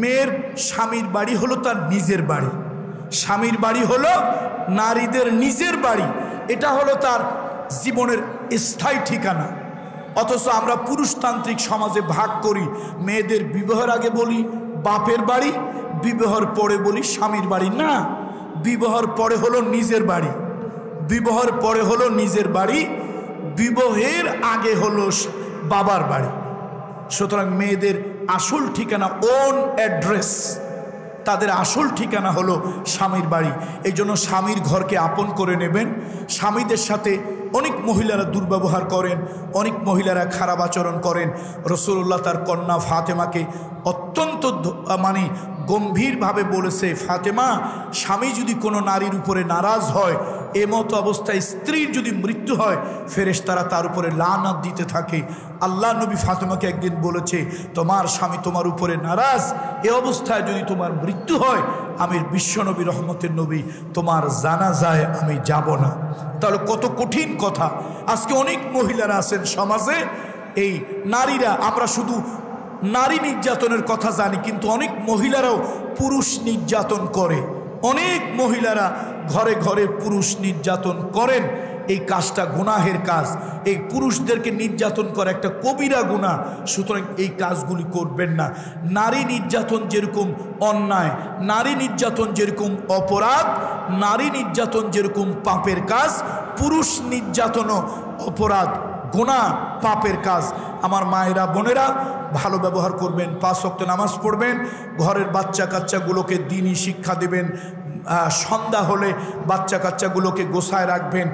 মেয়ের স্বামীর বাড়ি হলো তার নিজের বাড়ি, স্বামীর বাড়ি হলো নারীদের নিজের বাড়ি, এটা হলো তার জীবনের স্থায়ী ঠিকানা। অথচ আমরা পুরুষতান্ত্রিক সমাজে ভাগ করি, মেয়েদের বিবাহের আগে বলি বাপের বাড়ি, বিবাহের পরে বলি স্বামীর বাড়ি। না, বিবাহের পরে হলো নিজের বাড়ি, বিবাহের পরে হলো নিজের বাড়ি, বিবাহের আগে হলো বাবার বাড়ি। সুতরাং মেয়েদের আসল ঠিকানা, ওন অ্যাড্রেস, তাদের আসল ঠিকানা হলো স্বামীর বাড়ি। এই জন্য স্বামীর ঘরকে আপন করে নেবেন। স্বামীদের সাথে অনেক মহিলারা দুর্ব্যবহার করেন, অনেক মহিলারা খারাপ আচরণ করেন। রাসূলুল্লাহ তার কন্যা ফাতেমাকে অত্যন্ত গম্ভীরভাবে বলেছে, ফাতেমা, স্বামী যদি কোনো নারীর উপরে নারাজ হয়, এমতো অবস্থায় স্ত্রীর যদি মৃত্যু হয়, ফেরেশতারা তার উপরে লানত দিতে থাকে। আল্লাহ নবী ফাতেমাকে একদিন বলেছে, তোমার স্বামী তোমার উপরে নারাজ, এ অবস্থায় যদি তোমার মৃত্যু হয়, আমির বিশ্বনবী রহমতের নবী তোমার জানাজায় আমি যাব না। তাহলে কত কঠিন কথা। আজকে অনেক মহিলারা আছেন সমাজে, এই নারীরা, আমরা শুধু নারী নির্যাতনের কথা জানি, কিন্তু অনেক মহিলারাও পুরুষ নির্যাতন করে। অনেক মহিলারা ঘরে ঘরে পুরুষ নির্যাতন করেন। এই কাজটা গুনাহের কাজ। এই পুরুষদেরকে নির্যাতন করা একটা কবিরা গুনাহ। সুতরাং এই কাজগুলি করবেন না। নারী নির্যাতন যেরকম অন্যায়, নারী নির্যাতন যেরকম অপরাধ, নারী নির্যাতন যেরকম পাপের কাজ, পুরুষ নির্যাতনও অপরাধ, গুনাহ, পাপের কাজ। আমার মায়েরা, বোনেরা, ভালো ব্যবহার করবেন, 5 ওয়াক্ত নামাজ পড়বেন, ঘরের বাচ্চা কাচ্চাগুলোকে দ্বীনি শিক্ষা দেবেন, সন্ধ্যা হলে বাচ্চা কাচ্চাগুলোকে গোছায় রাখবেন,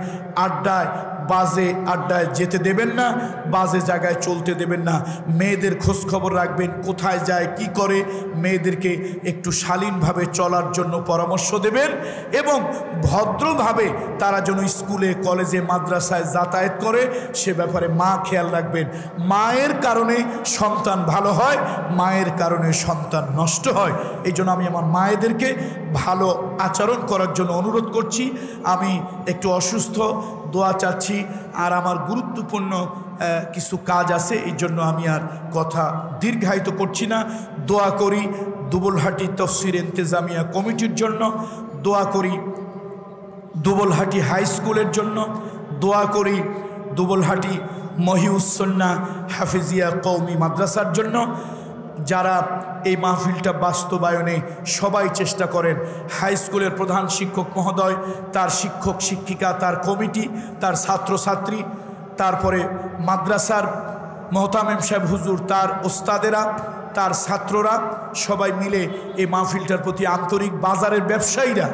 বাজে আড্ডায় যেতে দেবেন না, বাজে জায়গায় চলতে দেবেন না। মেয়েদের খোঁজখবর রাখবেন, কোথায় যায় কি করে, মেয়েদেরকে একটু শালীনভাবে চলার জন্য পরামর্শ দেবেন এবং ভদ্রভাবে তারা যেন স্কুলে কলেজে মাদ্রাসায় যাতায়াত করে সে ব্যাপারে মা খেয়াল রাখবেন। মায়ের কারণে সন্তান ভালো হয়, মায়ের কারণে সন্তান নষ্ট হয়। এই জন্য আমি আমার মায়েদেরকে ভালো আচরণ করার জন্য অনুরোধ করছি। আমি একটু অসুস্থ, দোয়া চাচ্ছি, আর আমার গুরুত্বপূর্ণ কিছু কাজ আছে, এই জন্য আমি আর কথা দীর্ঘায়িত করছি না। দোয়া করি দুবলহাটি তফসির ইন্তেজামিয়া কমিটির জন্য, দোয়া করি দুবলহাটি হাই স্কুলের জন্য, দোয়া করি দুবলহাটি মহিউসন্না হাফিজিয়া কওমি মাদ্রাসার জন্য, যারা এই মাহফিলটা বাস্তবায়নে সবাই চেষ্টা করেন। হাই স্কুলের প্রধান শিক্ষক মহোদয়, তার শিক্ষক শিক্ষিকা, তার কমিটি, তার ছাত্রছাত্রী, তারপরে মাদ্রাসার মোহতামেম সাহেব হুজুর, তার ওস্তাদেরা, তার ছাত্ররা সবাই মিলে এই মাহফিলটার প্রতি আন্তরিক। বাজারের ব্যবসায়ীরা,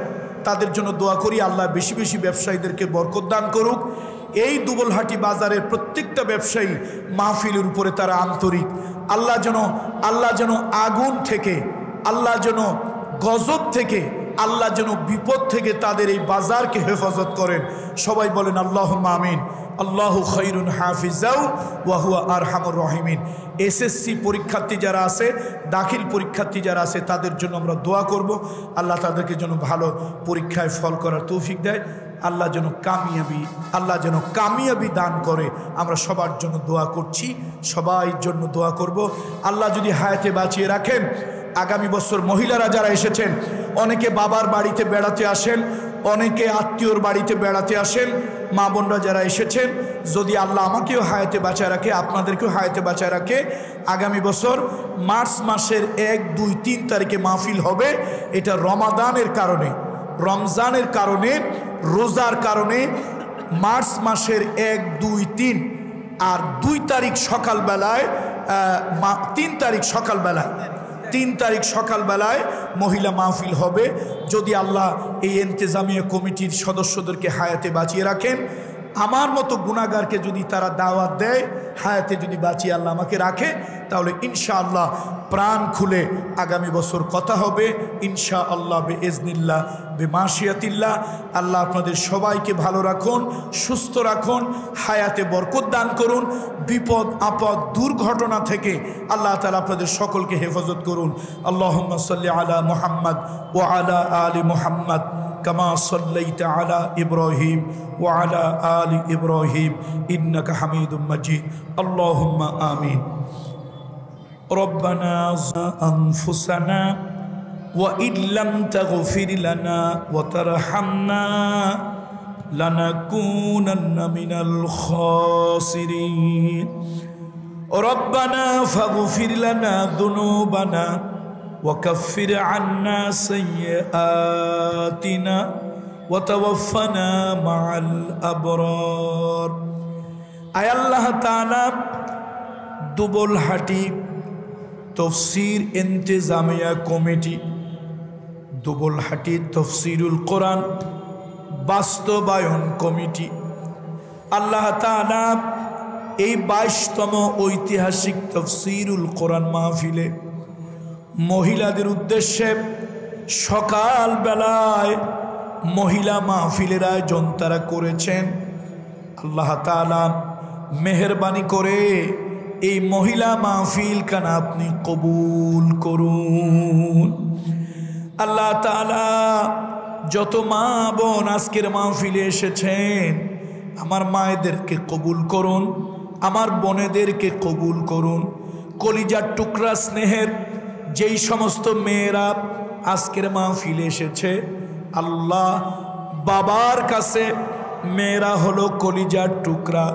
তাদের জন্য দোয়া করি আল্লাহ বেশি বেশি ব্যবসায়ীদেরকে বরকত দান করুক। এই দুবলহাটি বাজারের প্রত্যেকটা ব্যবসায়ী মাহফিলের উপরে তারা আন্তরিক। আল্লাহ যেন আগুন থেকে, আল্লাহ যেন গজব থেকে, আল্লাহ যেন বিপদ থেকে তাদের এই বাজারকে হেফাজত করেন। সবাই বলেন আল্লাহুম্মা আমিন। আল্লাহু খায়রুন হাফিজাও ওয়া হুয়া আরহামুর রাহিমিন। এসএসসি পরীক্ষার্থী যারা আছে, দাখিল পরীক্ষার্থী যারা আছে, তাদের জন্য আমরা দোয়া করব। আল্লাহ তাদেরকে যেন ভালো পরীক্ষায় ফল করার তৌফিক দেয়। আল্লাহ যেন কামিয়াবি দান করে। আমরা সবার জন্য দোয়া করছি, সবাই জন্য দোয়া করব। আল্লাহ যদি হায়াতে বাঁচিয়ে রাখেন, আগামী বছর মহিলারা যারা এসেছেন, অনেকে বাবার বাড়িতে বেড়াতে আসেন, অনেকে আত্মীয়র বাড়িতে বেড়াতে আসেন, মা বোনরা যারা এসেছেন, যদি আল্লাহ আমাকেও হায়াতে বাঁচায় রাখে, আপনাদেরকেও হায়াতে বাঁচায় রাখে, আগামী বছর মার্চ মাসের 1, 2, 3 তারিখে মাহফিল হবে। এটা রমাদানের কারণে, রমজানের কারণে, রোজার কারণে মার্চ মাসের 1, 2, 3 আর 2 তারিখ সকালবেলায়, 3 তারিখ সকালবেলায় মহিলা মাহফিল হবে। যদি আল্লাহ এই ইন্তেজামিয়া কমিটির সদস্যদেরকে হায়াতে বাঁচিয়ে রাখেন, আমার মতো গুনাহগারকে যদি তারা দাওয়াত দেয়, হায়াতে যদি বাঁচিয়ে আল্লাহ আমাকে রাখে, তাহলে ইনশাআল্লাহ প্রাণ খুলে আগামী বছর কথা হবে ইনশাআল্লাহ, বেইজনিল্লাহ, বেমাশিয়াতিল্লাহ। আল্লাহ আপনাদের সবাইকে ভালো রাখুন, সুস্থ রাখুন, হায়াতে বরকত দান করুন, বিপদ আপদ দুর্ঘটনা থেকে আল্লাহ তাআলা আপনাদের সকলকে হেফাজত করুন। আল্লাহুম্মা সাল্লি আলা মুহাম্মদ ওয়া আলা আলি মুহাম্মদ কামা সাল্লাইতা আলা ইব্রাহিম ওয়া আলা আলি ইব্রাহিম ইন্নাকা হামিদুম মাজিদ। আল্লাহুম্মা আমিন। রব্বানা আনফুসানা ওয়া ইল্লাম তাগফির লানা ওয়া তারহামনা লানাকুনান্না মিনাল খাসিরিন। রব্বানা ফাগফির লানা যুনুবানা ওয়া কাফির আন্না সাইয়্যাতিনা ওয়া তাওয়াফফানা মাআল আবরার। আয় আল্লাহ তাআলা, দুবলহাটি তফসির ইন্তেজামিয়া কমিটি, দুবলহাটি তফসিরুল কোরআন বাস্তবায়ন কমিটি, আল্লাহ তাআলা এই 22তম ঐতিহাসিক তফসিরুল কোরআন মাহফিলে মহিলাদের উদ্দেশ্যে সকাল বেলায় মহিলা মাহফিলের আয়োজন তারা করেছেন। আল্লাহ তাআলা মেহেরবানি করে এই মহিলা মাহফিল খানা আপনি কবুল করুন। আল্লাহ তাআলা যত মা বোন আজকের মাহফিলে এসেছেন আমার মায়েদেরকে কবুল করুন, আমার বোনেদেরকে কবুল করুন। কলিজার টুকরা স্নেহের যেই সমস্ত মেয়েরা আজকের মাহফিলে এসেছে, আল্লাহ বাবার কাছে মেয়েরা হলো কলিজার টুকরা,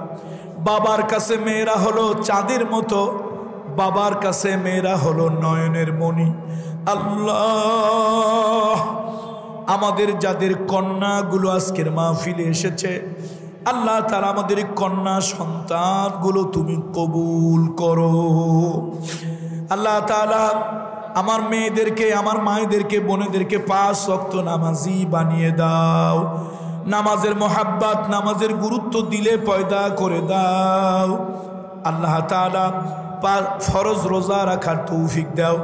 বাবার কাছে মেয়েরা হলো চাঁদের মতো, বাবার কাছে মেয়েরা হলো নয়নের মণি। আল্লাহ আমাদের যাদের কন্যাগুলো আজকের মাহফিলে এসেছে, আল্লাহ তাআলা আমাদের কন্যা সন্তানগুলো তুমি কবুল করো। আল্লাহ তাআলা আমার মেয়েদেরকে, আমার মায়েদেরকে, বোনেদেরকে 5 ওয়াক্ত নামাজি বানিয়ে দাও। নামাজের মোহাব্বত, নামাজের গুরুত্ব দিলে পয়দা করে দাও। আল্লাহ তাআলা ফরজ রোজা রাখার তৌফিক দাও,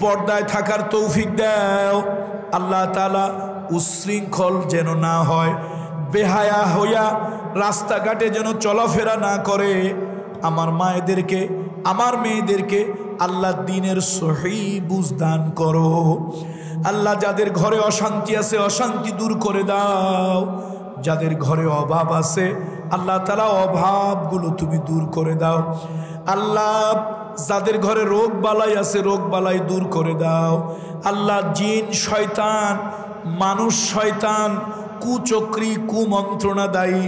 পর্দায় থাকার তৌফিক দাও। আল্লাহ তাআলা উশৃঙ্খল যেন না হয়, বেহায়া হইয়া রাস্তাঘাটে যেন চলাফেরা না করে। আমার মায়েদেরকে, আমার মেয়েদেরকে আল্লাহ দ্বীনের সহি বুঝ দান করো। আল্লাহ যাদের ঘরে অশান্তি আছে অশান্তি দূর করে দাও, যাদের ঘরে অভাব আছে আল্লাহ তাআলা অভাবগুলো তুমি দূর করে দাও। আল্লাহ যাদের ঘরে রোগ বালাই আছে রোগ বালাই দূর করে দাও। আল্লাহ জিন শয়তান, মানুষ শয়তান, কুচক্রী, কুমন্ত্রণাদায়ী,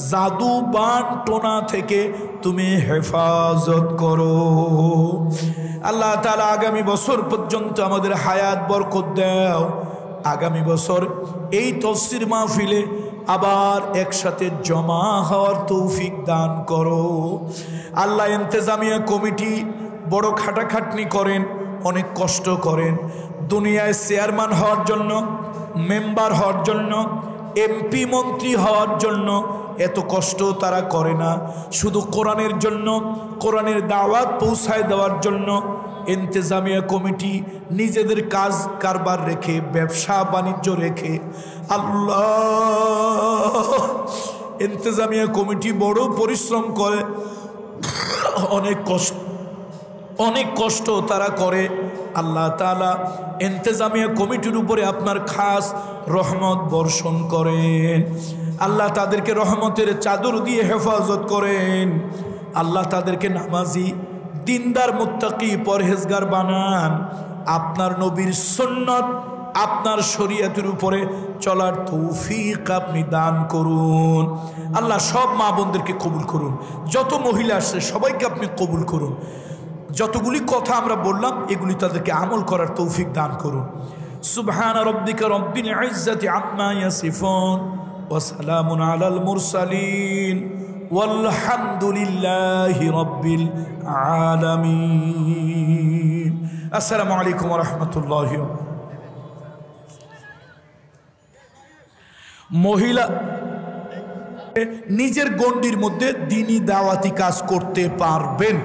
জাদু বান টোনা থেকে তুমি হেফাজত করো। আল্লাহ তাআলা আগামী বছর পর্যন্ত আমাদের হায়াত বরকত দাও। আগামী বছর এই তাফসীর মাহফিলে আবার একসাথে জমা হওয়ার তৌফিক দান করো। আল্লাহ ইন্তেজামিয়া কমিটি বড় খাটাখাটনি করেন, অনেক কষ্ট করেন। দুনিয়ায় চেয়ারম্যান হওয়ার জন্য, মেম্বার হওয়ার জন্য, এমপি মন্ত্রী হওয়ার জন্য এত কষ্ট তারা করে না। শুধু কোরআনের জন্য, কোরআনের দাওয়াত পৌঁছায় দেওয়ার জন্য ইন্তেজামিয়া কমিটি নিজেদের কাজ কারবার রেখে, ব্যবসা বাণিজ্য রেখে, আল্লাহ ইন্তেজামিয়া কমিটি বড় পরিশ্রম করে, অনেক কষ্ট তারা করে। আল্লাহ তাআলা ইন্তেজামিয়া কমিটির উপরে আপনার খাস রহমত বর্ষণ করেন। আল্লাহ তাদেরকে রহমতের চাদর দিয়ে হেফাজত করেন। আল্লাহ তাদেরকে নামাজি, দিনদার, মুত্তাকি, পরহেজগার বানান। আপনার নবীর সুন্নত, আপনার শরীয়তের উপরে চলার তৌফিক আপনি দান করুন। আল্লাহ সব মা বোনদেরকে কবুল করুন। যত মহিলা আসছে সবাইকে আপনি কবুল করুন। যতগুলি কথা আমরা বললাম এগুলি তাদেরকে আমল করার তৌফিক দান করুন। সুবহান রাব্বিকা রাব্বিল ইজ্জাতি আম্মা ইয়াসিফুন ওয়া সালামুন আলাল মুরসালিন ওয়ালহামদুলিল্লাহি রাব্বিল আলামিন। আসসালামু আলাইকুম ওয়া রাহমাতুল্লাহি ওয়া বারাকাতুহু। মহিলা নিজের গণ্ডির মধ্যে দ্বীনি দাওয়াতি কাজ করতে পারবেন।